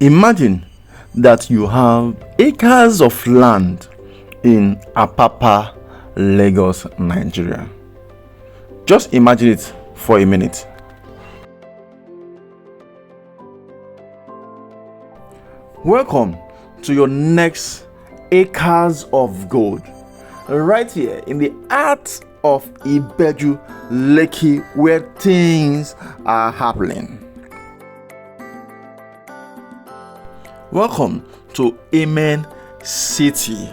Imagine that you have acres of land in Apapa, Lagos, Nigeria. Just imagine it for a minute. Welcome to your next acres of gold, right here in the heart of Ibeju-Lekki, where things are happening. Welcome to Amen City,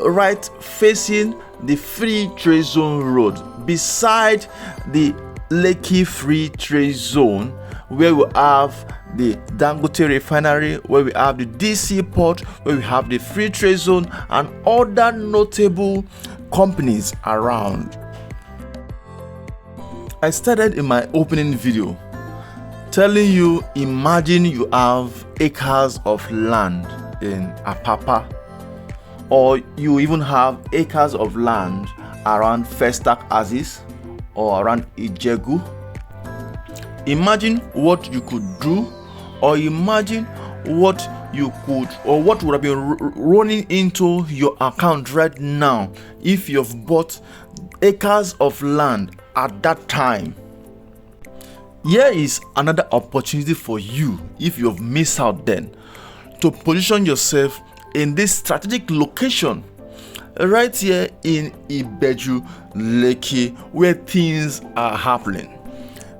right facing the Free Trade Zone Road, beside the Lekki Free Trade Zone, where we have the Dangote Refinery, where we have the DC Port, where we have the Free Trade Zone, and other notable companies around. I started in my opening video telling you, imagine you have acres of land in Apapa, or you even have acres of land around Festac Axis or around Ijebu. Imagine what you could do, or imagine what you could, or what would have been running into your account right now if you've bought acres of land at that time. Here is another opportunity for you, if you've missed out then, to position yourself in this strategic location right here in Ibeju-Lekki, where things are happening.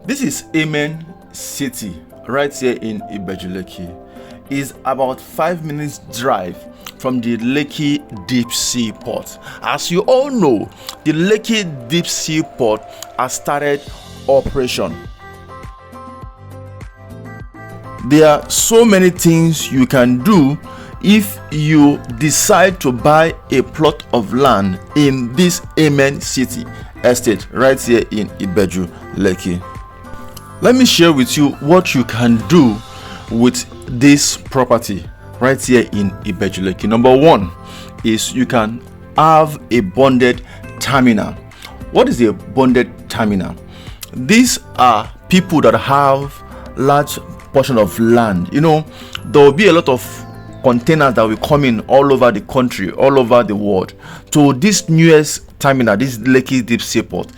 This is Amen City, right here in Ibeju-Lekki. Is about 5 minutes drive from the Lekki Deep Sea Port. As you all know, the Lekki Deep Sea Port has started operation. There are so many things you can do if you decide to buy a plot of land in this Amen City Estate right here in Ibeju-Lekki. Let me share with you what you can do with this property right here in Ibeju-Lekki. Number one is you can have a bonded terminal. What is a bonded terminal? These are people that have large portion of land. You know, there will be a lot of containers that will come in all over the country, all over the world, to this newest terminal, this Lekki Deep Sea Port.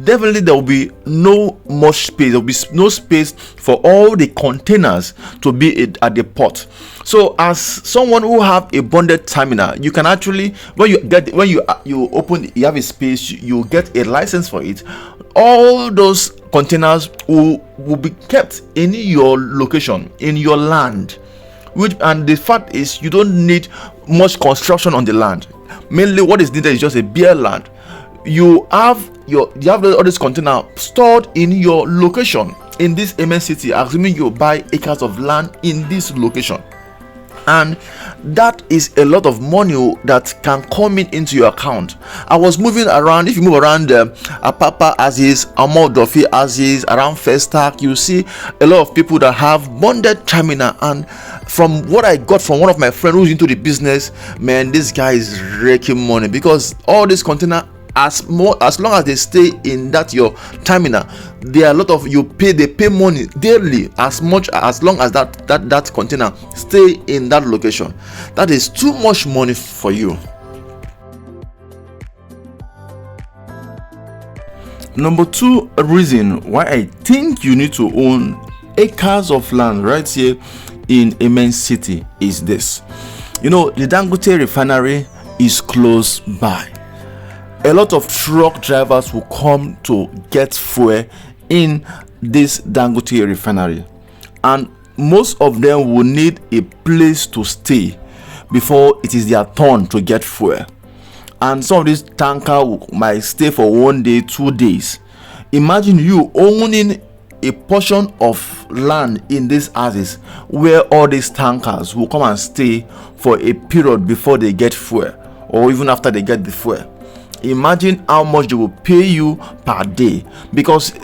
Definitely there will be no much space. There will be no space for all the containers to be at the port. So as someone who have a bonded terminal, you can actually, when you open, you have a space, you get a license for it. All those containers will be kept in your location, in your land. And the fact is, you don't need much construction on the land. Mainly what is needed is just a bare land. You have all this container stored in your location in this Amen City, assuming you buy acres of land in this location. And that is a lot of money that can come into your account. I was moving around. If you move around Apapa Axis, Amodofi Axis, around Festac, you see a lot of people that have bonded terminal. And from what I got from one of my friends who's into the business, man, this guy is raking money, because all this container, as long as they stay in that your terminal, there are a lot of they pay money daily, as long as that container stay in that location. That is too much money for you. Number two reason why I think you need to own acres of land right here in Amen City is this. You know, the Dangote Refinery is close by. A lot of truck drivers will come to get fuel in this Dangote Refinery, and most of them will need a place to stay before it is their turn to get fuel. And some of these tankers might stay for 1 day, 2 days. Imagine you owning a portion of land in this axis where all these tankers will come and stay for a period before they get fuel, or even after they get the fuel. Imagine how much they will pay you per day, because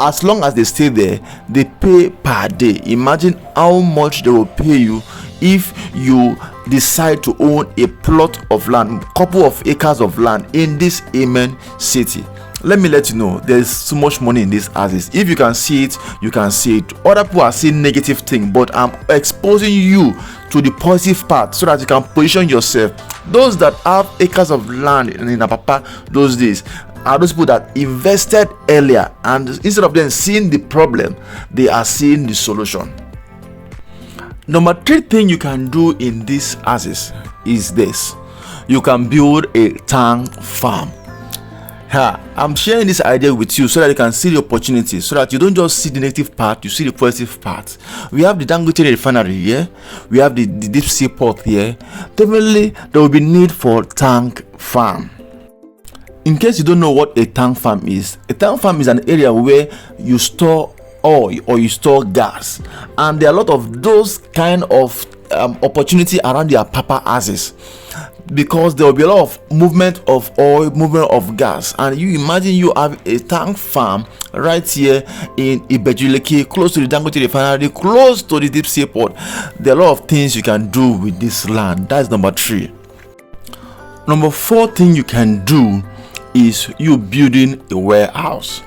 as long as they stay there, they pay per day. Imagine how much they will pay you if you decide to own a plot of land, couple of acres of land in this Amen City let me let you know, there's so much money in these houses. If you can see it, you can see it. Other people are seeing negative thing, but I'm exposing you to the positive part so that you can position yourself. Those that have acres of land in Apapa those days are those people that invested earlier, and instead of them seeing the problem, they are seeing the solution. Number 3 thing you can do in these houses is this: you can build a tank farm. I'm sharing this idea with you so that you can see the opportunity, so that you don't just see the negative part, you see the positive part. We have the Dangote refinery here, we have the deep sea port here. Definitely there will be need for tank farm. In case you don't know what a tank farm is, a tank farm is an area where you store oil or you store gas, and there are a lot of those kind of opportunity around the Apapa houses, because there will be a lot of movement of oil, movement of gas. And you imagine you have a tank farm right here in Ibeju-Lekki, close to the Dangote refinery, close to the deep sea port. There are a lot of things you can do with this land. That's number 3. Number 4 thing you can do is you building a warehouse.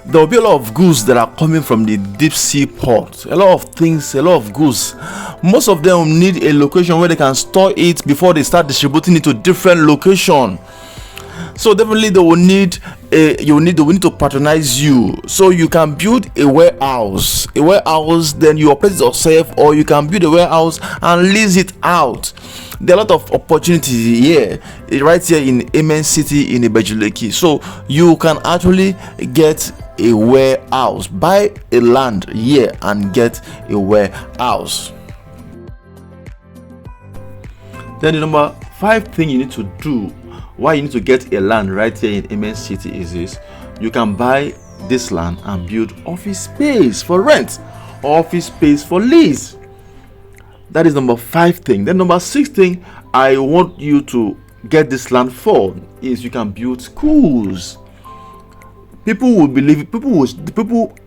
There will be a lot of goods that are coming from the deep sea port. A lot of things, a lot of goods. Most of them need a location where they can store it before they start distributing it to different location. So definitely they will need to patronize you, so you can build a warehouse. Then you operate it yourself, or you can build a warehouse and lease it out. There are a lot of opportunities here, right here in Amen City in Ibeju-Lekki. So you can actually get a warehouse, buy a land here and get a warehouse. Then the number 5 thing you need to do, why you need to get a land right here in Amen City, is this: you can buy this land and build office space for rent, office space for lease. That is number 5 thing. Then number 6 thing I want you to get this land for is you can build schools. People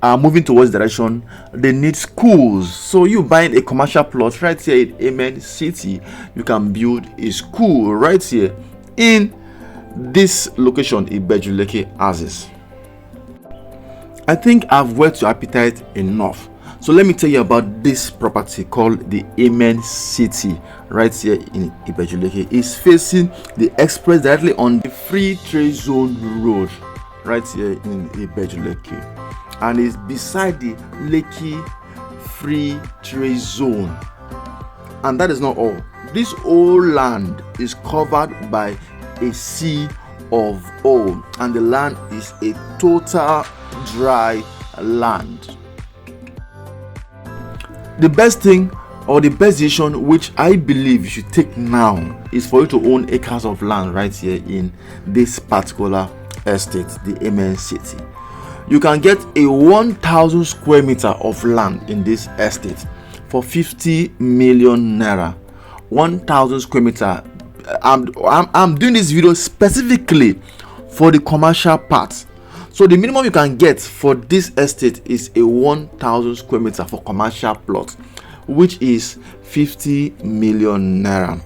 are moving towards direction, they need schools. So you buying a commercial plot right here in Amen City, you can build a school right here in this location, Ibeju-Lekki houses. I think I've whet your appetite enough. So let me tell you about this property called the Amen City right here in Ibeju-Lekki. It's facing the express directly on the free trade zone road right here in Ibeju-Lekki, and it's beside the Lekki free trade zone. And that is not all. This whole land is covered by a sea of oil, and the land is a total dry land. The best thing, or the best decision which I believe you should take now, is for you to own acres of land right here in this particular estate, the Amen City. You can get a 1,000 square meter of land in this estate for 50 million naira. 1,000 square meter. I'm doing this video specifically for the commercial part. So the minimum you can get for this estate is a 1,000 square meter for commercial plot, which is 50 million naira.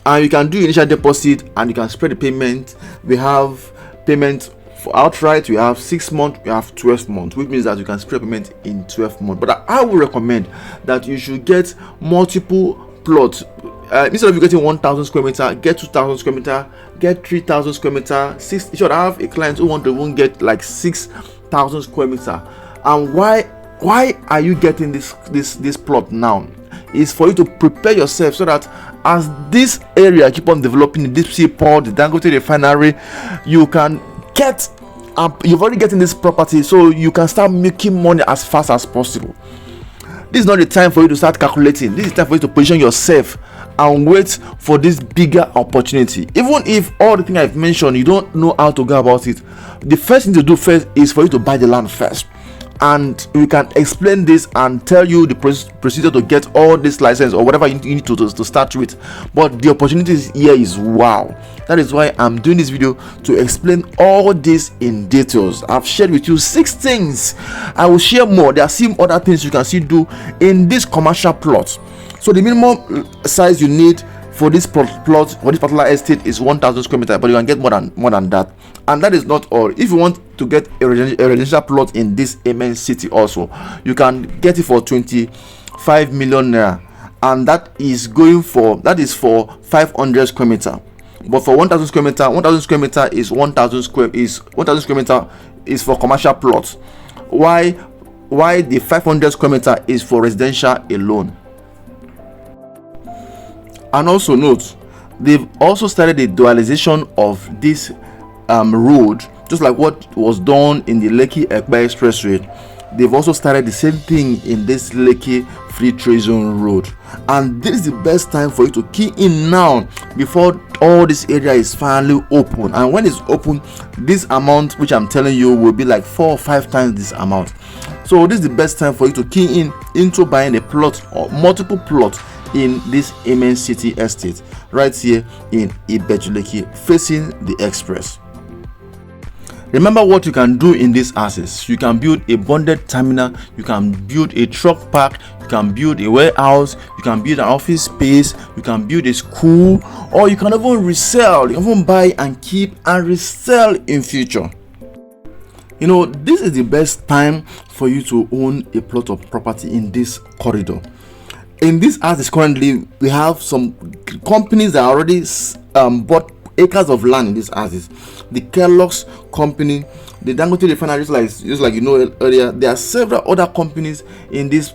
And you can do initial deposit and you can spread the payment. We have payment for outright, we have 6 months, we have 12 months, which means that you can spread payment in 12 months. But I would recommend that you should get multiple plots. Instead of you getting 1,000 square meter, get 2,000 square meter, get 3,000 square meter. You should have a client who want to even get like 6,000 square meter. And why are you getting this plot now? Is for you to prepare yourself so that as this area keep on developing, the deep sea port, the Dangote refinery, you can get you've already getting this property, so you can start making money as fast as possible. This is not the time for you to start calculating. This is time for you to position yourself and wait for this bigger opportunity. Even if all the things I've mentioned, you don't know how to go about it, the first thing to do first is for you to buy the land first. And we can explain this and tell you the procedure to get all this license or whatever you need to start with. But the opportunities here is wow. That is why I'm doing this video, to explain all this in details. I've shared with you 6 things. I will share more. There are some other things you can still do in this commercial plot. So the minimum size you need for this plot for this particular estate is 1,000 square meter, but you can get more than that. And that is not all. If you want to get a residential plot in this Amen City also, you can get it for 25 million naira, and that is for 500 square meter. But for 1,000 square meter, 1,000 square meter is 1,000 square meter is for commercial plots. Why the 500 square meter is for residential alone. And also note, they've also started the dualization of this road, just like what was done in the Lekki-Ekpa Expressway. They've also started the same thing in this Lekki Free Trade Zone road, and this is the best time for you to key in now before all this area is finally open. And when it's open, this amount which I'm telling you will be like 4 or 5 times this amount. So this is the best time for you to key in into buying a plot or multiple plots in this Amen City Estate right here in Ibeju-Lekki, facing the express. Remember what you can do in these houses. You can build a bonded terminal, you can build a truck park, you can build a warehouse, you can build an office space, you can build a school, or you can even resell. You can even buy and keep and resell in future. You know, this is the best time for you to own a plot of property in this corridor. In this house currently, we have some companies that already bought acres of land in these houses. The Kellogg's company, the Dangote refinery, just like you know earlier, there are several other companies in these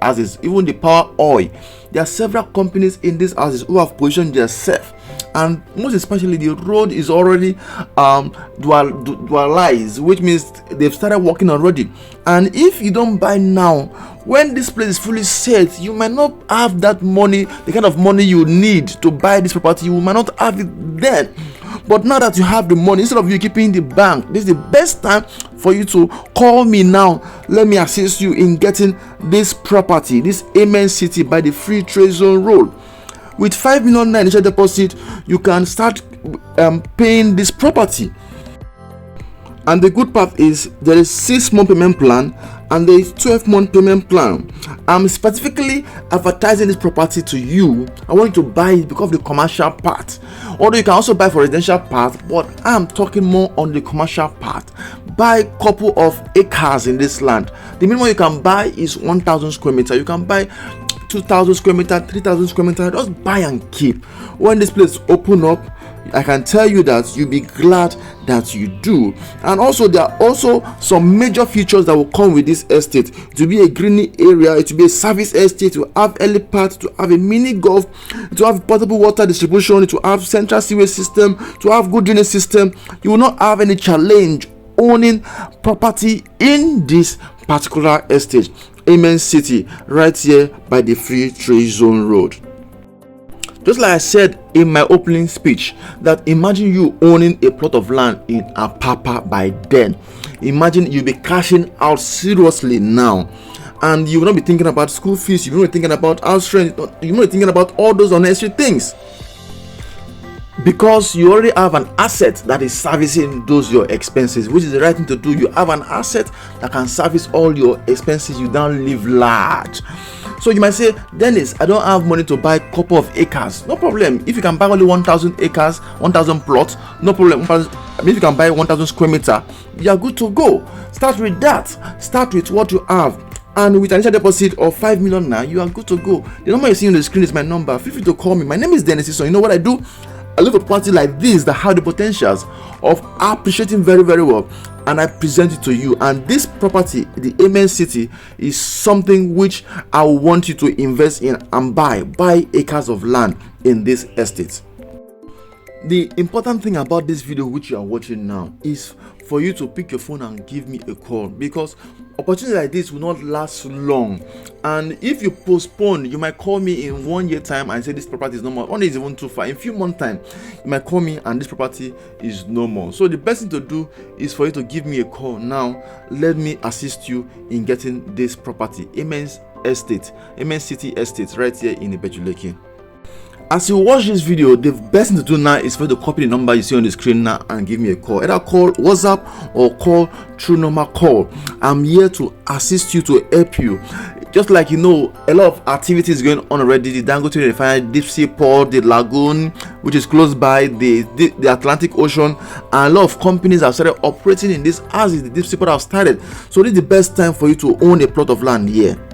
houses. Even the Power Oil, there are several companies in these houses who have positioned themselves, and most especially the road is already dualized, which means they've started working already. And if you don't buy now, when this place is fully set, you might not have that money, the kind of money you need to buy this property. You might not have it then. But now that you have the money, instead of you keeping in the bank, this is the best time for you to call me now. Let me assist you in getting this property, this Amen City by the Free Trade Zone road. With 5 million initial deposit, you can start paying this property. And the good part is there is 6-month payment plan and there is 12-month payment plan. I'm specifically advertising this property to you. I want you to buy it because of the commercial part. Although you can also buy for residential part, but I'm talking more on the commercial part. Buy a couple of acres in this land. The minimum you can buy is 1,000 square meter. You can buy 2,000 square meter, 3,000 square meter. Just buy and keep. When this place open up, I can tell you that you'll be glad that you do. And also there are also some major features that will come with this estate. To be a greeny area, to be a service estate, to have helipad, to have a mini golf, to have potable water distribution, to have central sewage system, to have good drainage system. You will not have any challenge owning property in this particular estate, Amen City, right here by the Free Trade Zone road. Just like I said in my opening speech, that imagine you owning a plot of land in Apapa by then. Imagine you'll be cashing out seriously now, and you will not be thinking about school fees, you will not be thinking about house rent, you will not be thinking about all those unnecessary things, because you already have an asset that is servicing those your expenses, which is the right thing to do. You have an asset that can service all your expenses. You don't live large. So you might say, Dennis, I don't have money to buy a couple of acres. No problem. If you can buy only 1,000 acres, 1,000 plots, no problem. If you can buy 1,000 square meter, you are good to go. Start with that. Start with what you have. And with an initial deposit of 5 million now, you are good to go. The number you see on the screen is my number. Feel free to call me. My name is Dennis. So you know what I do? I look for property like this that have the potentials of appreciating very, very well, and I present it to you. And this property, the Amen City, is something which I want you to invest in and buy acres of land in this estate. The important thing about this video which you are watching now is for you to pick your phone and give me a call, because opportunity like this will not last long. And if you postpone, you might call me in 1 year time and say this property is no more. 1 year is even too far. In a few months time, you might call me and this property is no more. So the best thing to do is for you to give me a call now. Let me assist you in getting this property, Amen Estate, Amen City Estate, right here in Ibeju-Lekki. As you watch this video, the best thing to do now is for you to copy the number you see on the screen now and give me a call. Either call WhatsApp or call through normal call. I'm here to assist you, to help you. Just like, you know, a lot of activities going on already. The Dangote Refinery, Deep Sea Port, the Lagoon, which is close by the Atlantic Ocean, and a lot of companies have started operating in this as the Deep Sea Port have started. So this is the best time for you to own a plot of land here.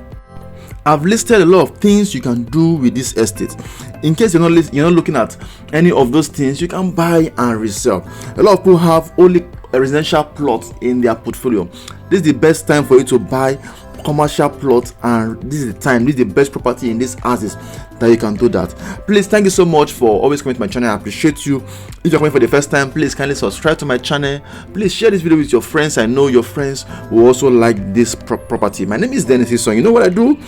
I've listed a lot of things you can do with this estate. In case you're not looking at any of those things, you can buy and resell. A lot of people have only a residential plots in their portfolio. This is the best time for you to buy commercial plots, and this is the time, this is the best property in these houses that you can do that. Please, thank you so much for always coming to my channel. I appreciate you. If you're coming for the first time, please kindly subscribe to my channel. Please share this video with your friends. I know your friends will also like this property. My name is Dennis Ison. You know what I do?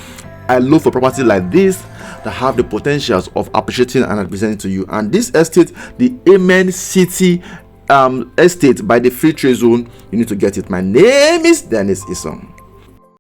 I look for properties like this that have the potentials of appreciating and representing to you. And this estate, the Amen City Estate by the Free Trade Zone, you need to get it. My name is Dennis Ison.